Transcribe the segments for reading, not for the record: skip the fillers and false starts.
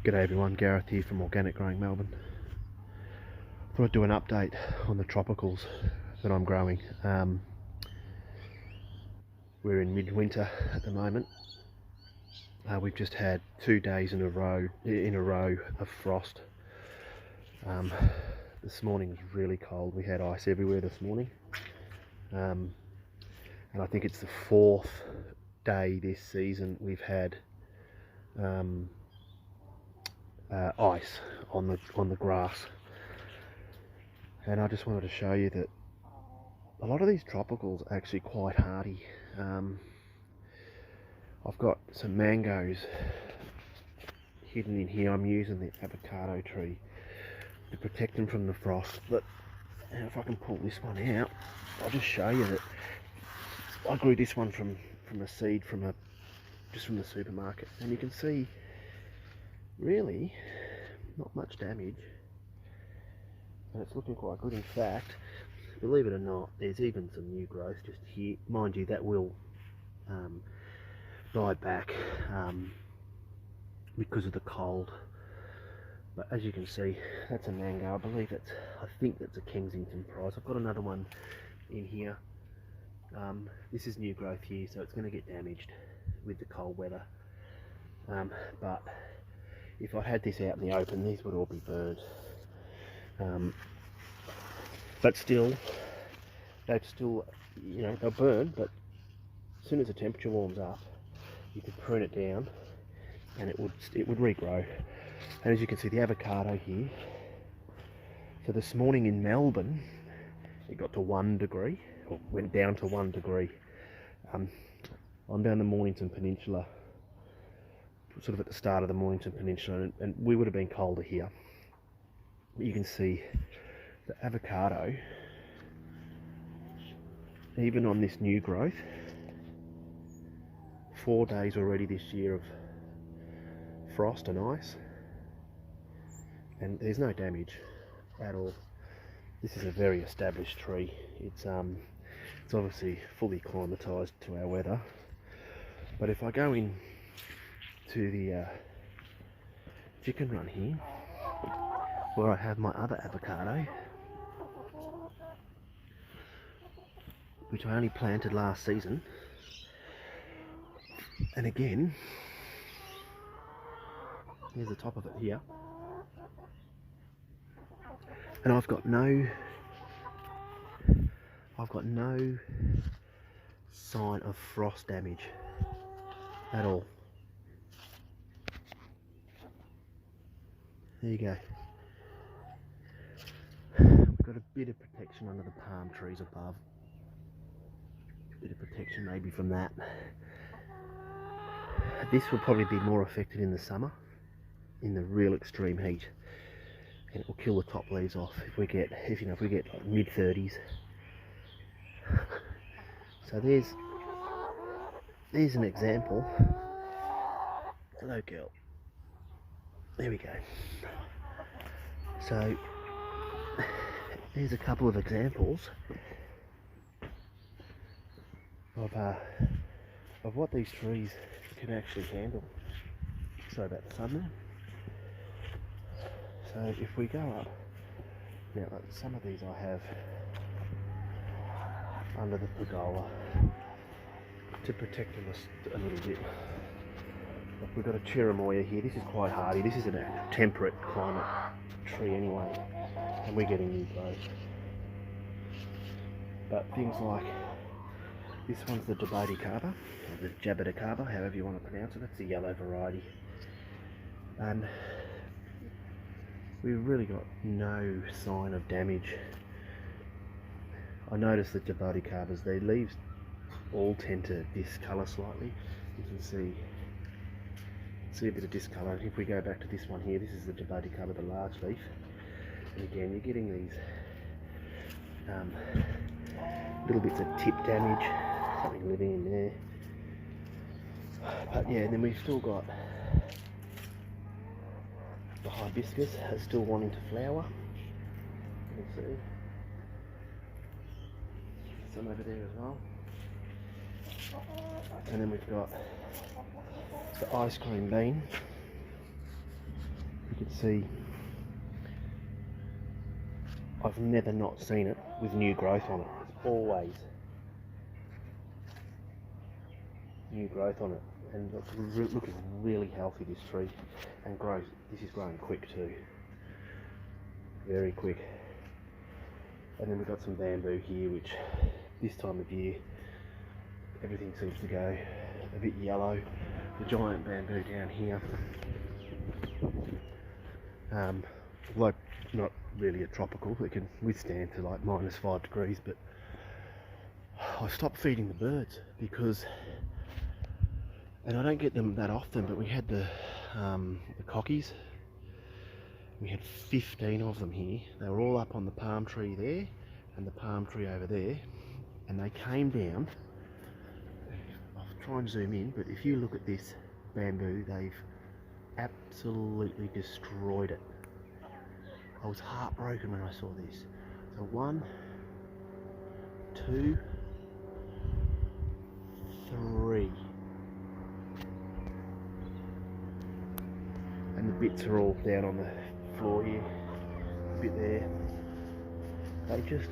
G'day everyone, Gareth here from Organic Growing Melbourne. Thought I'd do an update on the tropicals that I'm growing. We're in midwinter at the moment. We've just had 2 days in a row of frost. This morning was really cold. We had ice everywhere this morning, and I think it's the 4th day this season we've had ice on the grass. And I just wanted to show you that a lot of these tropicals are actually quite hardy. I've got some mangoes hidden in here. I'm using the avocado tree to protect them from the frost, but if I can pull this one out, I'll just show you that I grew this one from a seed just from the supermarket, and you can see really not much damage, and it's looking quite good. In fact, believe it or not, there's even some new growth just here. Mind you, that will die back because of the cold, but as you can see, that's a mango. I think that's a Kensington prize. I've got another one in here. This is new growth here, so it's going to get damaged with the cold weather, but if I had this out in the open, these would all be burned. But still, they'll burn, but as soon as the temperature warms up, you can prune it down and it would regrow. And as you can see, the avocado here, so this morning in Melbourne, it got to 1 degree, or went down to 1 degree. I'm down the Mornington Peninsula, sort of at the start of the Mornington Peninsula, and we would have been colder here. But you can see the avocado, even on this new growth, 4 days already this year of frost and ice, and there's no damage at all. This is a very established tree. It's obviously fully climatized to our weather. But if I go in to the chicken run here, where I have my other avocado, which I only planted last season, and again, here's the top of it here, and I've got no sign of frost damage at all. There you go. We've got a bit of protection under the palm trees above. A bit of protection maybe from that. This will probably be more affected in the summer, in the real extreme heat, and it will kill the top leaves off if we get like mid-30s. So there's an example. Hello, girl. There we go. So there's a couple of examples of what these trees can actually handle. Sorry about the sun there. So if we go up now, some of these I have under the pergola to protect them a little bit. Look, we've got a cherimoya here. This is quite hardy. This is a temperate climate tree anyway, and we're getting new growth. But things like this one's the Jabadicaba, or the Jabadicaba, however you want to pronounce it. It's a yellow variety, and we've really got no sign of damage. I noticed that Jabadicabas, their leaves all tend to discolour slightly. You can see a bit of discolour. If we go back to this one here, this is the Jabadicaba, the large leaf, and again you're getting these little bits of tip damage, something living in there. But yeah, and then we've still got the hibiscus still wanting to flower. You can see some over there as well. And then we've got the ice cream bean, can see I've never not seen it with new growth on it. It's always new growth on it, and it's looking really healthy, this tree, and grows. This is growing quick too, very quick. And then we've got some bamboo here, which this time of year everything seems to go a bit yellow. The giant bamboo down here, although not really a tropical, it can withstand to like -5 degrees, but I stopped feeding the birds because, and I don't get them that often, but we had the cockies. We had 15 of them here. They were all up on the palm tree there and the palm tree over there, and they came down. I'll try and zoom in, but if you look at this bamboo, they've absolutely destroyed it. I was heartbroken when I saw this. So 1, 2, 3. And the bits are all down on the floor here, a bit there. They just,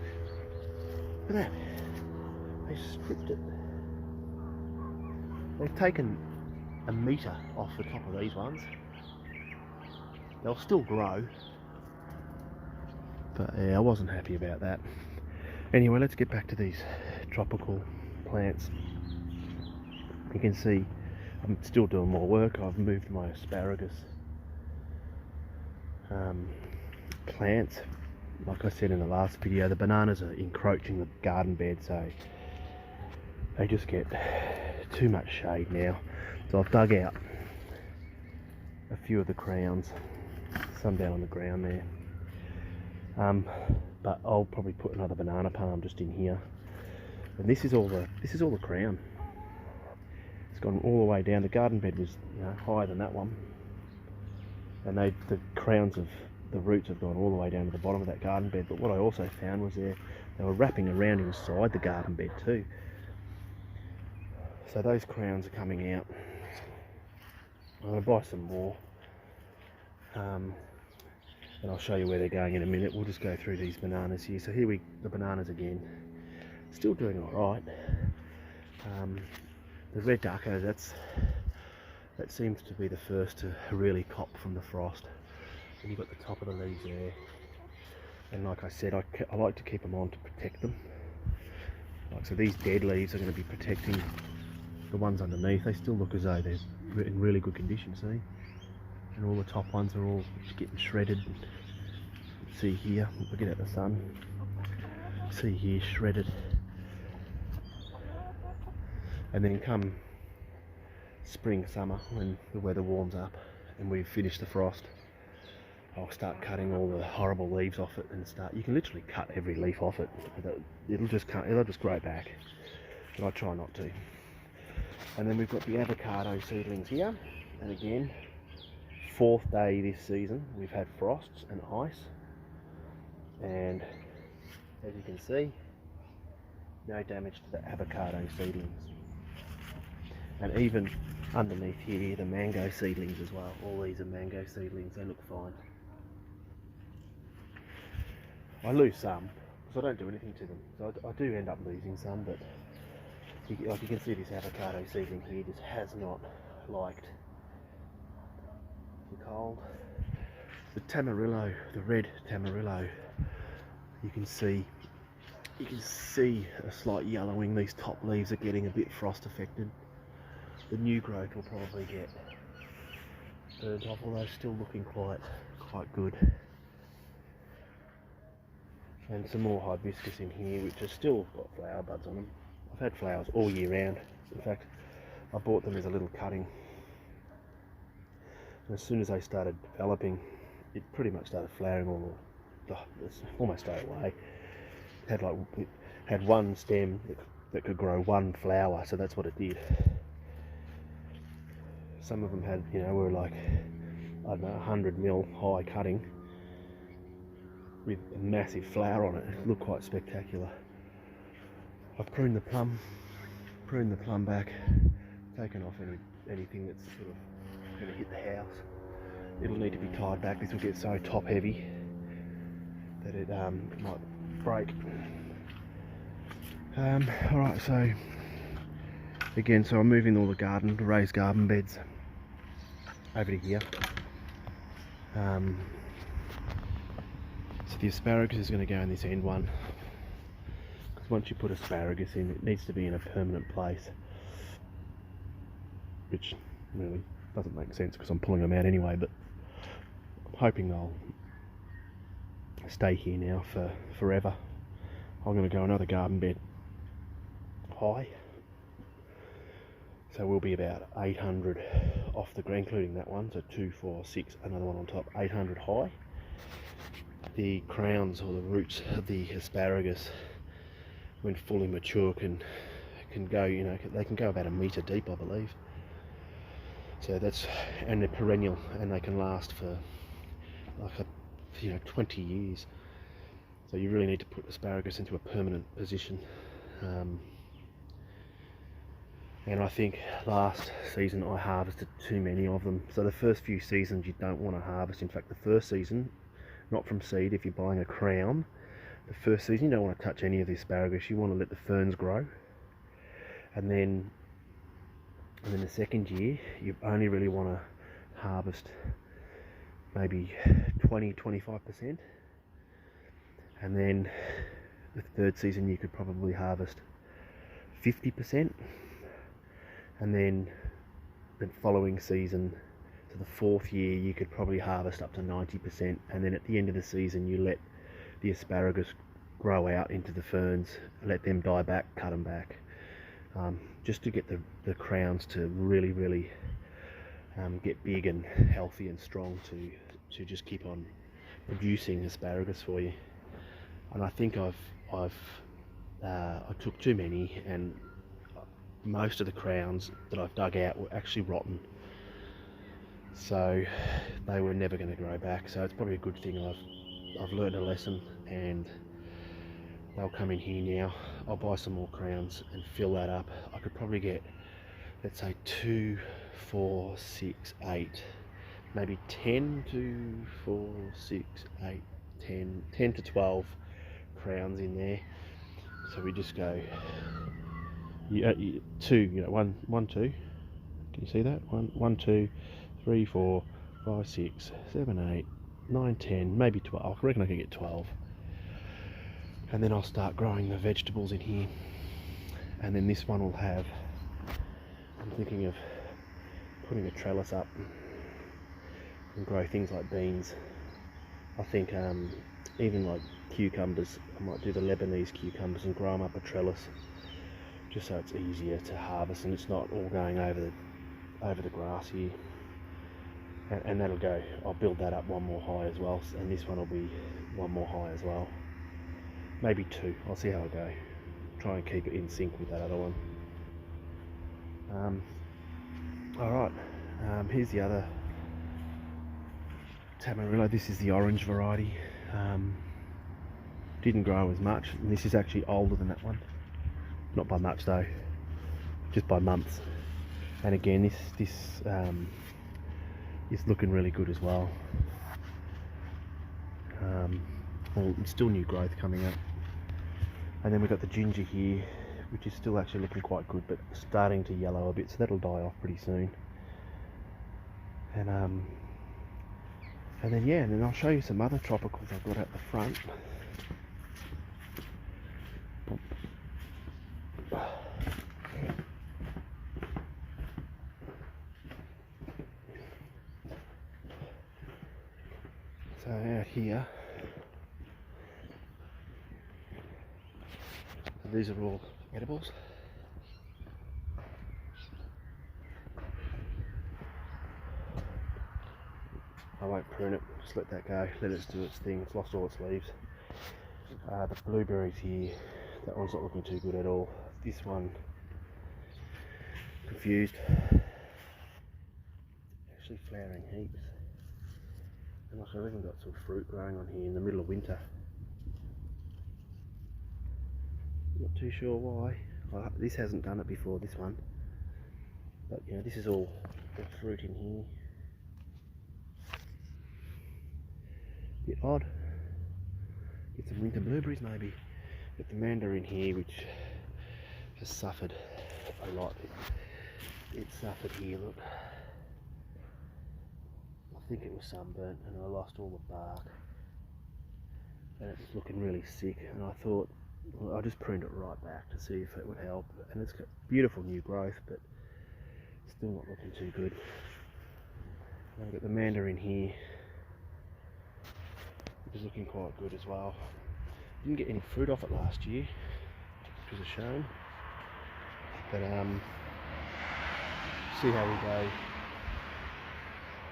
look at that, they stripped it. They've taken a metre off the top of these ones. They'll still grow, but yeah, I wasn't happy about that. Anyway, let's get back to these tropical plants. You can see I'm still doing more work. I've moved my asparagus plants. Like I said in the last video, the bananas are encroaching the garden bed, so they just get too much shade now. So I've dug out a few of the crowns, some down on the ground there. But I'll probably put another banana palm just in here. And this is all the crown. It's gone all the way down. The garden bed was, you know, higher than that one, and the crowns of the roots have gone all the way down to the bottom of that garden bed. But what I also found was they were wrapping around inside the garden bed too. So those crowns are coming out. I'm going to buy some more, and I'll show you where they're going in a minute. We'll just go through these bananas here. So here the bananas again, still doing all right. The red ducko, that seems to be the first to really cop from the frost. And you've got the top of the leaves there, and like I said, I like to keep them on to protect them. Like, so these dead leaves are going to be protecting the ones underneath. They still look as though they're in really good condition, see? And all the top ones are all getting shredded. See here, look at the sun. See here, shredded. And then come spring, summer, when the weather warms up and we've finished the frost, I'll start cutting all the horrible leaves off it and you can literally cut every leaf off it. It'll just grow back, but I try not to. And then we've got the avocado seedlings here, and again, 4th day this season we've had frosts and ice, and as you can see, no damage to the avocado seedlings. And even underneath here, the mango seedlings as well. All these are mango seedlings, they look fine. I lose some because I don't do anything to them, so I do end up losing some, but like you can see, this avocado seedling here just has not liked the cold. The tamarillo, the red tamarillo, you can see a slight yellowing. These top leaves are getting a bit frost affected. The new growth will probably get burnt off, although still looking quite good. And some more hibiscus in here, which have still got flower buds on them. I've had flowers all year round. In fact, I bought them as a little cutting. And as soon as they started developing, it pretty much started flowering almost straight away. It had one stem that could grow one flower, so that's what it did. Some of them had, were like, I don't know, 100mm high cutting with a massive flower on it. It looked quite spectacular. I've pruned the plum back, taken off anything that's sort of going to hit the house, it'll need to be tied back. This will get so top heavy that it might break. Alright, so again, so I'm moving all the raised garden beds over to here. So the asparagus is going to go in this end one, because once you put asparagus in, it needs to be in a permanent place, which really doesn't make sense because I'm pulling them out anyway, but I'm hoping they'll stay here now for forever. I'm going to go another garden bed high, so we'll be about 800 off the ground, including that one, so 2, 4, 6, another one on top, 800 high. The crowns or the roots of the asparagus, when fully mature, can go, you know, they can go about 1 metre deep, I believe. So that's, and they're perennial, and they can last for like 20 years. So you really need to put asparagus into a permanent position. And I think last season I harvested too many of them. So the first few seasons you don't want to harvest. In fact, the first season, not from seed, if you're buying a crown, the first season you don't want to touch any of the asparagus. You want to let the ferns grow. And then the second year, you only really want to harvest maybe 20-25%. And then the third season you could probably harvest 50%. And then the following season, so the fourth year, you could probably harvest up to 90%. And then at the end of the season, you let the asparagus grow out into the ferns, let them die back, cut them back, just to get the crowns to really get big and healthy and strong to just keep on producing asparagus for you. And I think I took too many, and most of the crowns that I've dug out were actually rotten, so they were never going to grow back. So it's probably a good thing I've learned a lesson, and they'll come in here now. I'll buy some more crowns and fill that up. I could probably get, let's say 2, 4, 6, 8, maybe 10 to 4, 6, 8, 10 to 12 crowns in there. So we just go 2, 1, 2. Can you see that? 1, 2, 3, 4, 5, 6, 7, 8, 9, 10, maybe 12. I reckon I could get 12. And then I'll start growing the vegetables in here. And then this one will have, I'm thinking of putting a trellis up and grow things like beans. I think even like cucumbers, I might do the Lebanese cucumbers and grow them up a trellis, just so it's easier to harvest and it's not all going over the grass here. And that'll go, I'll build that up 1 more high as well, and this one will be 1 more high as well. Maybe 2, I'll see how I go. Try and keep it in sync with that other one. Alright, here's the other Tamarillo. This is the orange variety. Didn't grow as much, and this is actually older than that one. Not by much though, just by months. And again, this is looking really good as well. Well, still new growth coming up. And then we've got the ginger here, which is still actually looking quite good, but starting to yellow a bit, so that'll die off pretty soon. And then I'll show you some other tropicals I've got at the front. So out here, these are all edibles. I won't prune it, just let that go, let it do its thing. It's lost all its leaves. The blueberries here, that one's not looking too good at all. This one, confused, actually flowering heaps. And I've even got some fruit growing on here in the middle of winter. Not too sure why. Well, this hasn't done it before, this one. But this is all the fruit in here. bit odd. Get some winter blueberries maybe. Got the mandarin here, which has suffered a lot. It suffered here, look. I think it was sunburnt and I lost all the bark. And it was looking really sick, and I thought, well, I just pruned it right back to see if it would help. And it's got beautiful new growth, but still not looking too good. And I've got the mandarin here, which is looking quite good as well. Didn't get any fruit off it last year, which was a shame. But see how we go.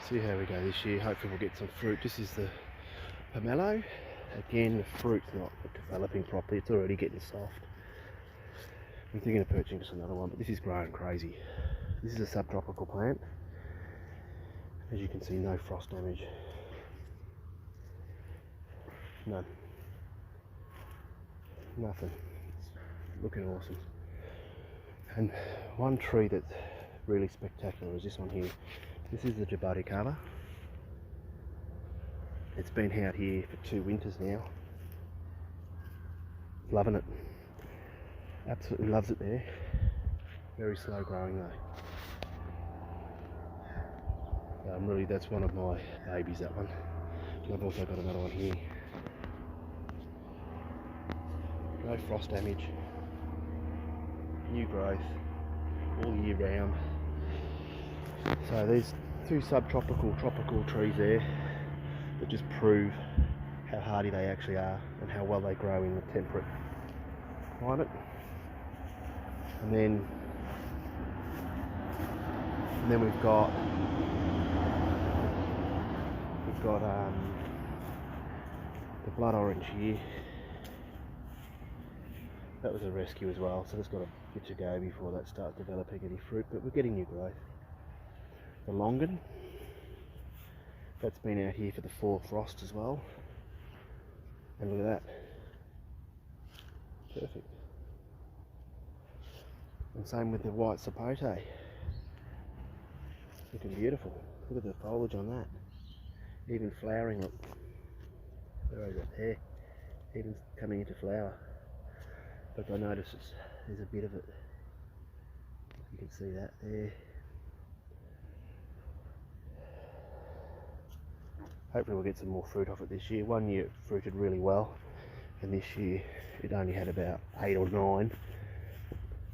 See how we go this year. Hopefully we'll get some fruit. This is the pomelo. Again, the fruit's not developing properly. It's already getting soft. I'm thinking of purchasing just another one, but this is growing crazy. This is a subtropical plant. As you can see, no frost damage. None. Nothing. It's looking awesome. And one tree that's really spectacular is this one here. This is the Asparagus. It's been out here for 2 winters now. Loving it. Absolutely loves it there. Very slow growing though. Really, that's one of my babies, that one. And I've also got another one here. No frost damage. New growth. All year round. So there's 2 subtropical, tropical trees there that just prove how hardy they actually are and how well they grow in the temperate climate. And then we've got the blood orange here. That was a rescue as well, so it's got a bit to go before that starts developing any fruit, but we're getting new growth. The longan, that's been out here for the 4 frost as well, and look at that, perfect. And same with the white sapote, looking beautiful. Look at the foliage on that, even flowering. Look, where is it? There, even coming into flower. But I notice there's a bit of it. You can see that there. Hopefully we'll get some more fruit off it this year. One year it fruited really well, and this year it only had about 8 or 9.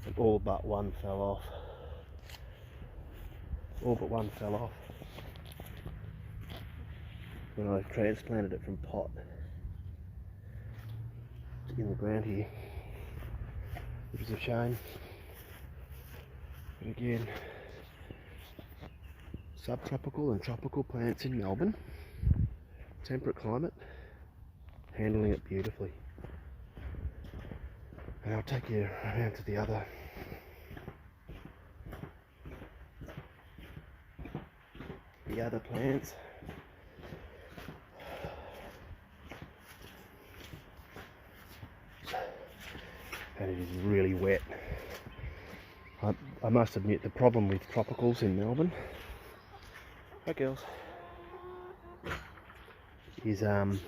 And all but one fell off. All but one fell off when I transplanted it from pot in the ground here, which is a shame. But again, subtropical and tropical plants in Melbourne, temperate climate, handling it beautifully. And I'll take you around to the other plants. And it is really wet. I must admit, the problem with tropicals in Melbourne, hi girls, is there's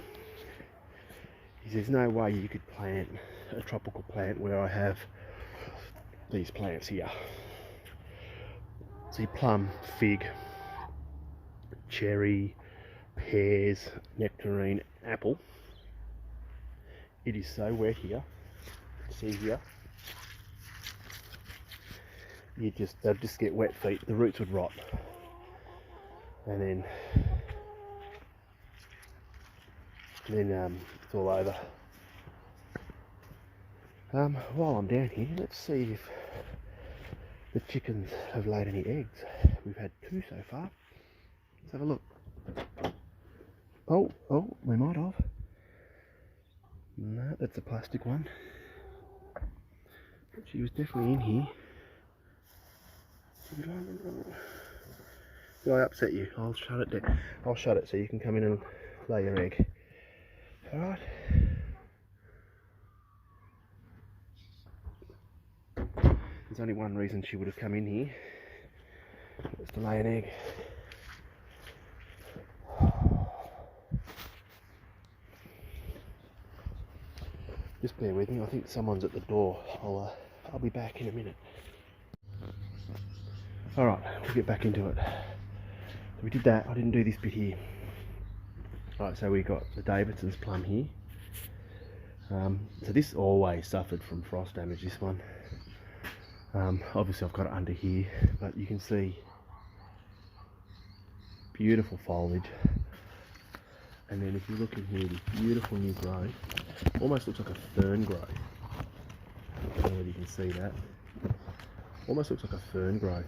no way you could plant a tropical plant where I have these plants here. See, plum, fig, cherry, pears, nectarine, apple. It is so wet here. See here, they'd just get wet feet. The roots would rot, and then it's all over. While I'm down here, let's see if the chickens have laid any eggs. We've had 2 so far. Let's have a look. Oh, we might have. No, that's a plastic one. She was definitely in here. Did I upset you? I'll shut it down. I'll shut it so you can come in and lay your egg. Alright. There's only one reason she would have come in here. It's to lay an egg. Just bear with me, I think someone's at the door. I'll be back in a minute. Alright, we'll get back into it. So we did that, I didn't do this bit here. Alright, so we got the Davidson's plum here. So this always suffered from frost damage, this one. Obviously I've got it under here, but you can see beautiful foliage. And then if you look in here, this beautiful new growth, almost looks like a fern growth. I don't know whether you can see that. Almost looks like a fern growth.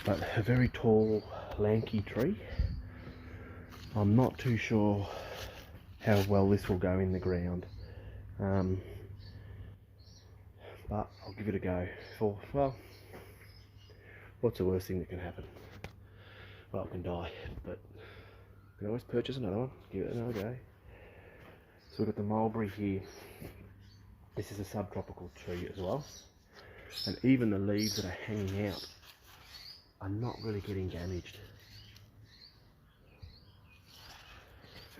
But a very tall, lanky tree. I'm not too sure how well this will go in the ground. But I'll give it a go. Well, what's the worst thing that can happen? Well, it can die, but you can always purchase another one, give it another go. So we've got the mulberry here. This is a subtropical tree as well. And even the leaves that are hanging out are not really getting damaged.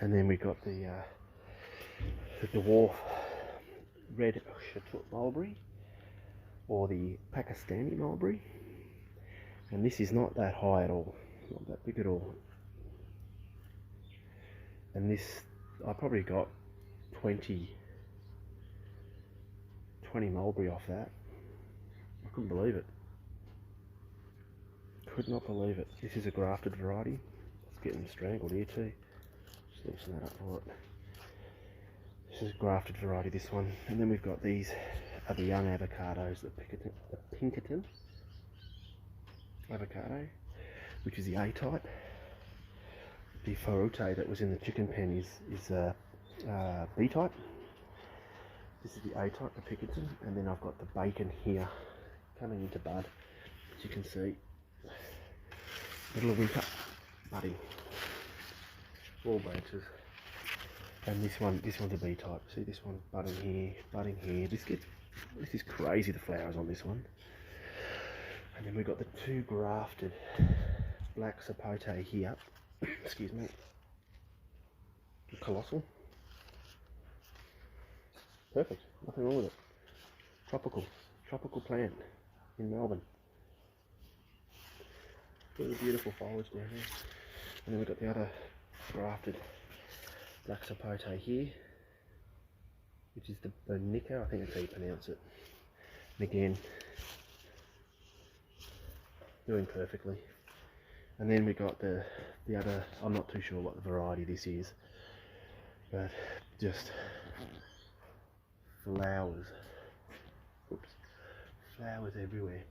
And then we've got the dwarf red Chateau mulberry, or the Pakistani mulberry. And this is not that high at all, not that big at all. And this, I probably got 20 mulberry off that. I couldn't believe it. Could not believe it. This is a grafted variety. It's getting strangled here too. Just loosen that up for it. This is a grafted variety, this one. And then we've got these other young avocados, the Pinkerton avocado, which is the A-type. The Farote that was in the chicken pen is B-type. This is the A-type, the Pinkerton, and then I've got the bacon here coming into bud, as you can see. Middle of winter, budding, all branches. And this one's a B-type. See this one budding here, budding here. This is crazy, the flowers on this one. And then we've got the two grafted black sapote here. Excuse me. The colossal. Perfect, nothing wrong with it. Tropical plant in Melbourne. Really beautiful foliage down there. And then we've got the other grafted black sapote here, which is the Bonica, I think that's how you pronounce it. And again, doing perfectly. And then we got the other, I'm not too sure what the variety this is, but just flowers. Oops. Flowers everywhere.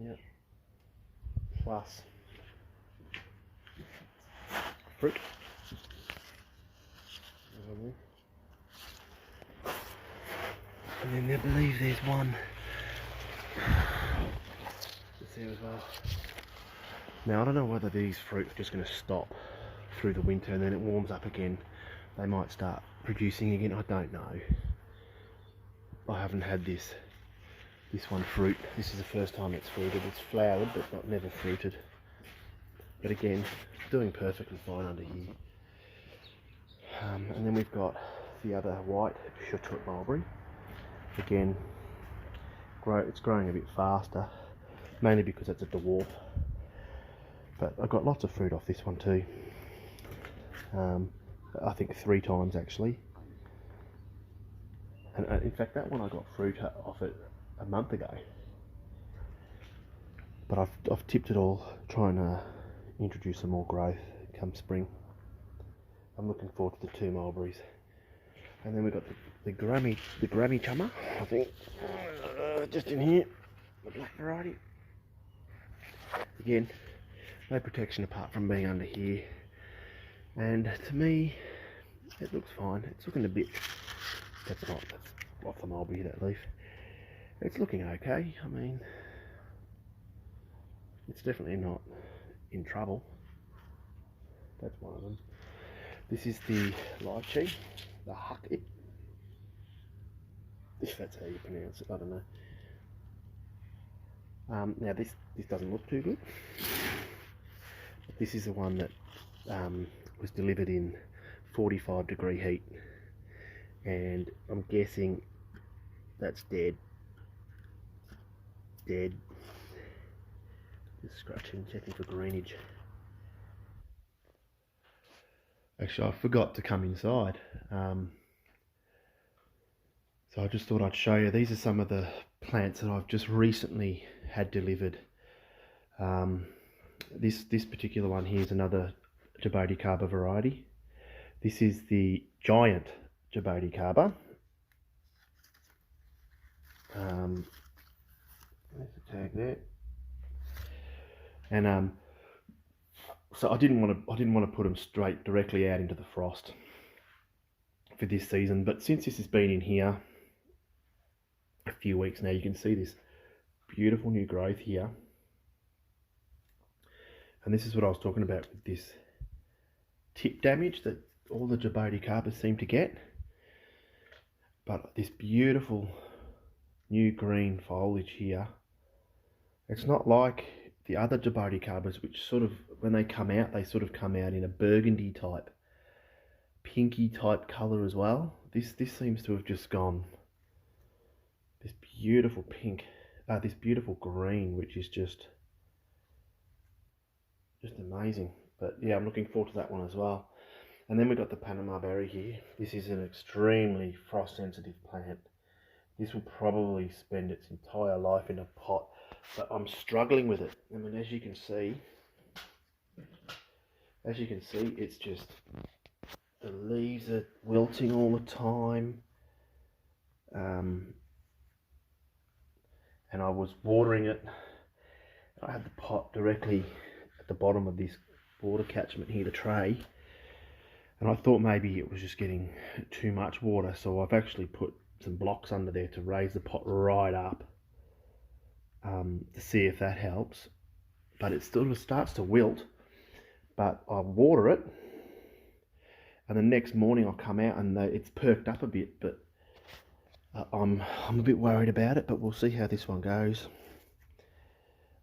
Yep. Plus fruit. And then I believe there's one that's there as well. Now I don't know whether these fruit are just going to stop through the winter and then it warms up again. They might start producing again, I don't know. I haven't had this one fruit. This is the first time it's fruited. It's flowered but never fruited. But again, doing perfectly fine under here. And then we've got the other white Chateau mulberry. Again, it's growing a bit faster, mainly because it's a dwarf. But I got lots of fruit off this one too. I think 3 times actually. And in fact, that one I got fruit off it a month ago. But I've tipped it all, trying to introduce some more growth come spring. I'm looking forward to the 2 mulberries. And then we've got the Grammy Chummer, I think, just in here, the black variety. Again, no protection apart from being under here. And to me, it looks fine. It's looking a bit, that's off the mulberry, that leaf. It's looking okay. I mean, it's definitely not in trouble. That's one of them. This is the lychee, the huckit, if that's how you pronounce it, I don't know. Now this doesn't look too good. This is the one that was delivered in 45-degree heat, and I'm guessing that's dead. Dead. Just scratching, checking for greenage. Actually, I forgot to come inside. So I just thought I'd show you. These are some of the plants that I've just recently had delivered. This particular one here is another Jaboticaba variety. This is the giant Jaboticaba. There's the tag there. And so I didn't want to put them directly out into the frost for this season, but since this has been in here a few weeks now, you can see this beautiful new growth here. And this is what I was talking about with this tip damage that all the Jaboticabas seem to get. But this beautiful new green foliage here, it's not like the other Jaboticabas, which sort of, when they come out, they sort of come out in a burgundy type, pinky type colour as well. This seems to have just gone this beautiful pink, this beautiful green, which is just amazing. But yeah, I'm looking forward to that one as well. And then we've got the Panama berry here. This is an extremely frost sensitive plant. This will probably spend its entire life in a pot, but I'm struggling with it. I mean, as you can see, it's just, the leaves are wilting all the time. And I was watering it. I had the pot directly at the bottom of this water catchment here, the tray, and I thought maybe it was just getting too much water, so I've actually put some blocks under there to raise the pot right up, to see if that helps. But it still starts to wilt, but I water it, and the next morning I'll come out and it's perked up a bit, but I'm a bit worried about it, but we'll see how this one goes.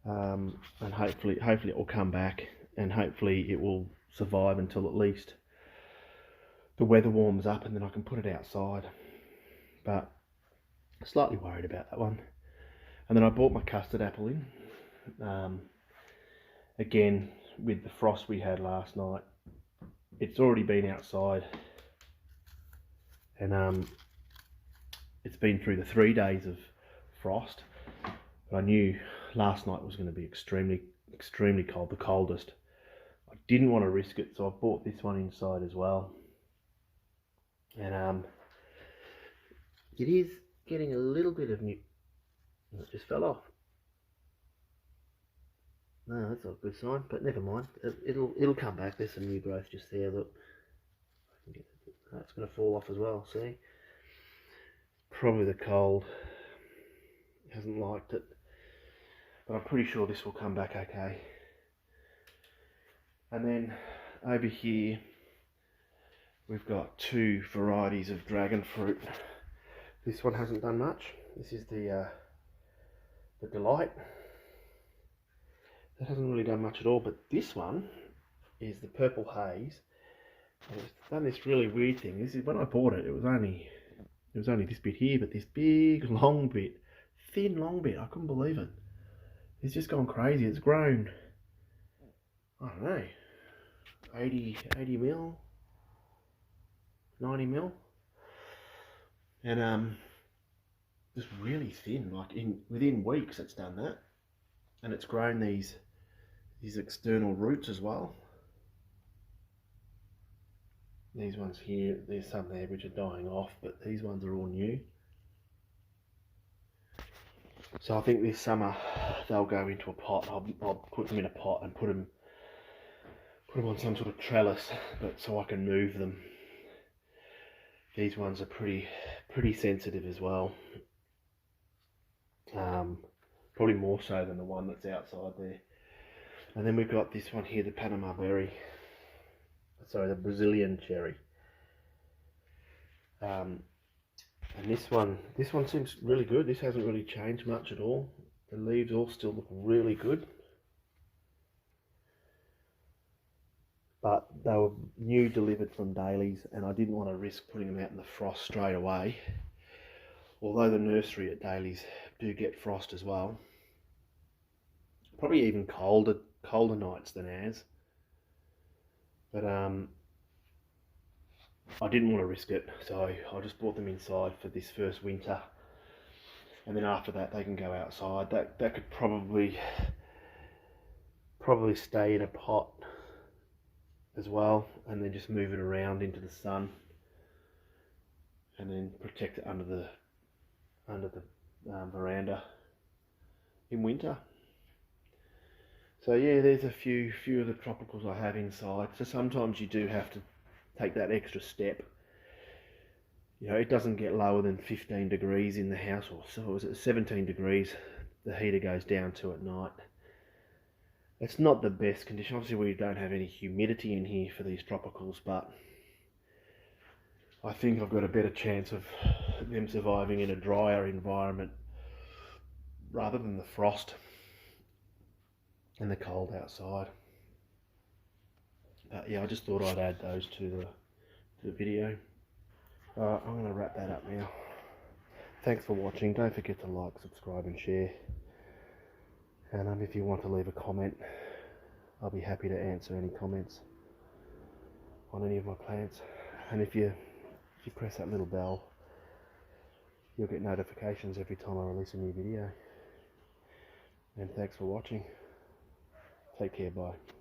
And hopefully it will come back, and hopefully it will survive until at least the weather warms up, and then I can put it outside. But slightly worried about that one. And then I bought my custard apple in. Again, with the frost we had last night, it's already been outside, and it's been through the 3 days of frost. But I knew last night was going to be extremely cold, the coldest. I didn't want to risk it, so I bought this one inside as well. And it is getting a little bit of new. It just fell off. No, that's not a good sign, but never mind. It'll come back. There's some new growth just there. Look, that's going to fall off as well. See, probably the cold hasn't liked it, but I'm pretty sure this will come back okay. And then over here we've got two varieties of dragon fruit. This one hasn't done much. This is the Delight. That hasn't really done much at all, but this one is the Purple Haze. And it's done this really weird thing. This is, when I bought it, it was only this bit here, but this big long bit, thin long bit, I couldn't believe it. It's just gone crazy. It's grown, I don't know, 80 mil, 90 mil, and just really thin. Like within weeks, it's done that, and it's grown these external roots as well. These ones here, there's some there which are dying off, but these ones are all new. So I think this summer they'll go into a pot. I'll put them in a pot and put them on some sort of trellis, but so I can move them. These ones are pretty sensitive as well. Probably more so than the one that's outside there. And then we've got this one here, the Panama berry. Sorry, the Brazilian cherry. And this one seems really good. This hasn't really changed much at all. The leaves all still look really good. but they were new delivered from Daly's, and I didn't want to risk putting them out in the frost straight away. Although the nursery at Daly's do get frost as well, probably even colder nights than ours. But I didn't want to risk it, so I just brought them inside for this first winter, and then after that they can go outside. That could probably stay in a pot as well, and then just move it around into the sun, and then protect it under the veranda in winter. So yeah, there's a few of the tropicals I have inside. So sometimes you do have to take that extra step. You know, it doesn't get lower than 15 degrees in the house, or so is it 17 degrees the heater goes down to at night. It's not the best condition. Obviously we don't have any humidity in here for these tropicals, but I think I've got a better chance of them surviving in a drier environment rather than the frost and the cold outside. But yeah, I just thought I'd add those to the video. I'm going to wrap that up now. Thanks for watching. Don't forget to like, subscribe and share. And if you want to leave a comment, I'll be happy to answer any comments on any of my plants. And if you press that little bell, you'll get notifications every time I release a new video. And thanks for watching. Take care, bye.